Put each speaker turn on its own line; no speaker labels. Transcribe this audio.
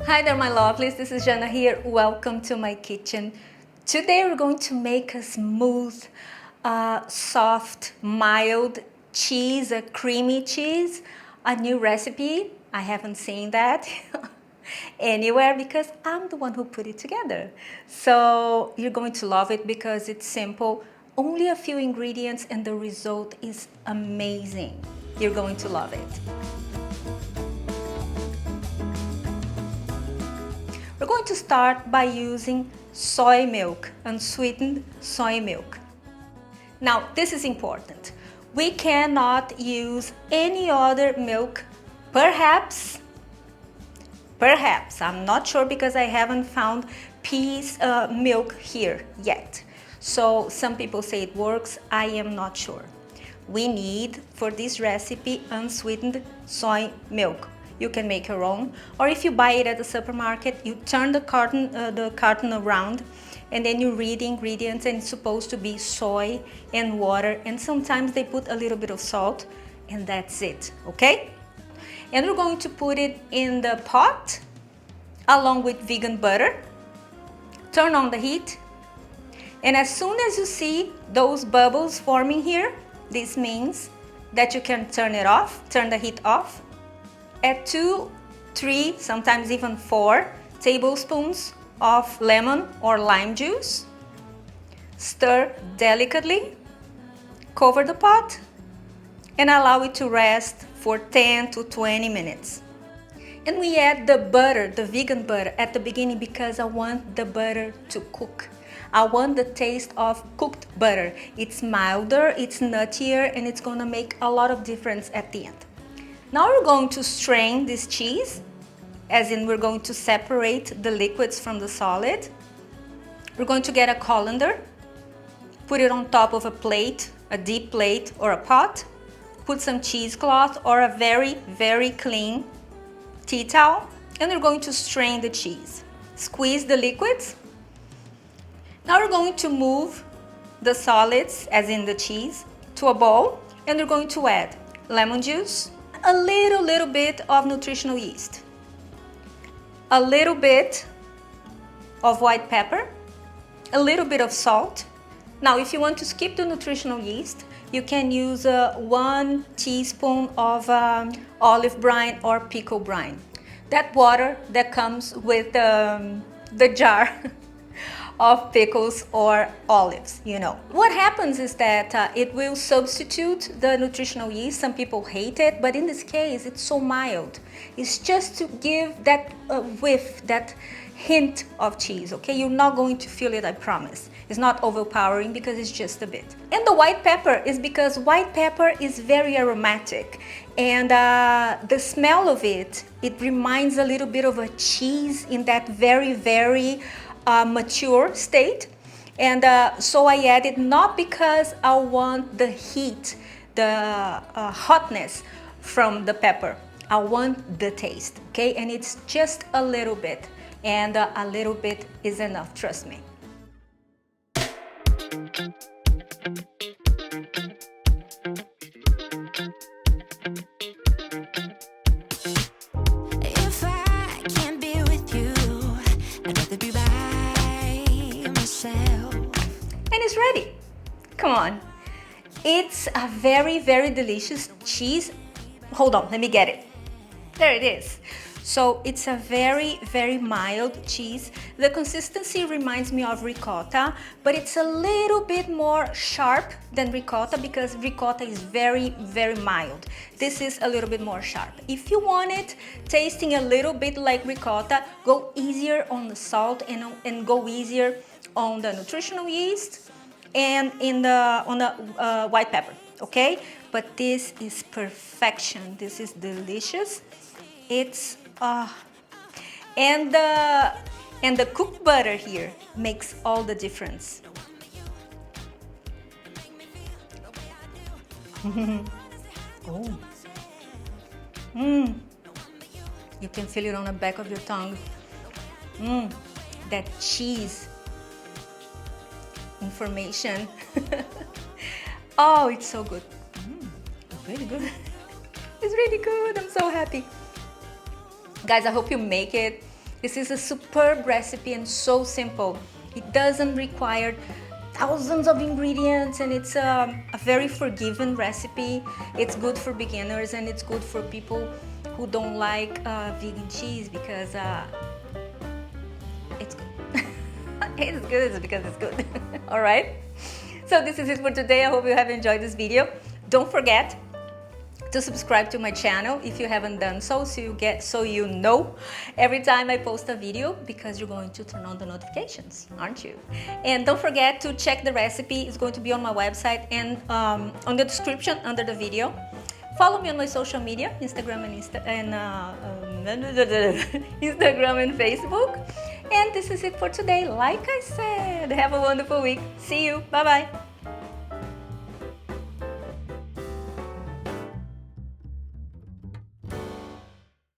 Hi there, my lovelies. This is Jana here. Welcome to my kitchen. Today we're going to make a smooth, soft, mild cheese, a creamy cheese, a new recipe. I haven't seen that anywhere because I'm the one who put it together. So you're going to love it because it's simple, only a few ingredients, and the result is amazing. You're going to love it. We're going to start by using soy milk, unsweetened soy milk. Now, this is important. We cannot use any other milk, perhaps, I'm not sure because I haven't found peas milk here yet. So some people say it works, I am not sure. We need, for this recipe, unsweetened soy milk. You can make your own, or if you buy it at the supermarket, you turn the carton around, and then you read the ingredients, and it's supposed to be soy and water, and sometimes they put a little bit of salt, and that's it, okay? And we're going to put it in the pot along with vegan butter. Turn on the heat, and as soon as you see those bubbles forming here, this means that you can turn it off, turn the heat off. Add 2, 3, sometimes even 4 tablespoons of lemon or lime juice. Stir delicately, cover the pot, and allow it to rest for 10 to 20 minutes. And we add the butter, the vegan butter, at the beginning because I want the butter to cook. I want the taste of cooked butter. It's milder, it's nuttier, and it's gonna make a lot of difference at the end. Now we're going to strain this cheese, as in we're going to separate the liquids from the solid. We're going to get a colander, put it on top of a plate, a deep plate or a pot, put some cheesecloth or a very, very clean tea towel, and we're going to strain the cheese. Squeeze the liquids. Now we're going to move the solids, as in the cheese, to a bowl, and we're going to add lemon juice, a little bit of nutritional yeast, a little bit of white pepper, a little bit of salt. Now, if you want to skip the nutritional yeast, you can use 1 teaspoon of olive brine or pickle brine. That water that comes with the jar of pickles or olives, you know. What happens is that it will substitute the nutritional yeast. Some people hate it, but in this case, it's so mild. It's just to give that whiff, that hint of cheese, okay? You're not going to feel it, I promise. It's not overpowering because it's just a bit. And the white pepper is because white pepper is very aromatic, and the smell of it reminds a little bit of a cheese in that very, very mature state. And so I add it not because I want the heat, the hotness from the pepper. I want the taste, okay? And it's just a little bit, and a little bit is enough, trust me.
If I can't be with you, I'd rather be by myself.
And it's ready. Come on. It's a very, very delicious cheese. Hold on, let me get it. There it is. So it's a very, very mild cheese. The consistency reminds me of ricotta, but it's a little bit more sharp than ricotta because ricotta is very, very mild. This is a little bit more sharp. If you want it tasting a little bit like ricotta, go easier on the salt and go easier on the nutritional yeast and on the white pepper, okay? But this is perfection. This is delicious. It's and the cooked butter here makes all the difference. Oh. You can feel it on the back of your tongue. That cheese information. Oh, it's so good. It's really good. It's really good. I'm so happy. Guys, I hope you make it. This is a superb recipe and so simple. It doesn't require thousands of ingredients, and it's a very forgiving recipe. It's good for beginners, and it's good for people who don't like vegan cheese, because it's good. It's good because it's good. All right, so this is it for today. I hope you have enjoyed this video. Don't forget to subscribe to my channel if you haven't done so, so you know every time I post a video, because you're going to turn on the notifications, aren't you? And don't forget to check the recipe. It's going to be on my website and on the description under the video. Follow me on my social media, Instagram and Instagram and Facebook. And this is it for today. Like I said, have a wonderful week. See you. Bye bye.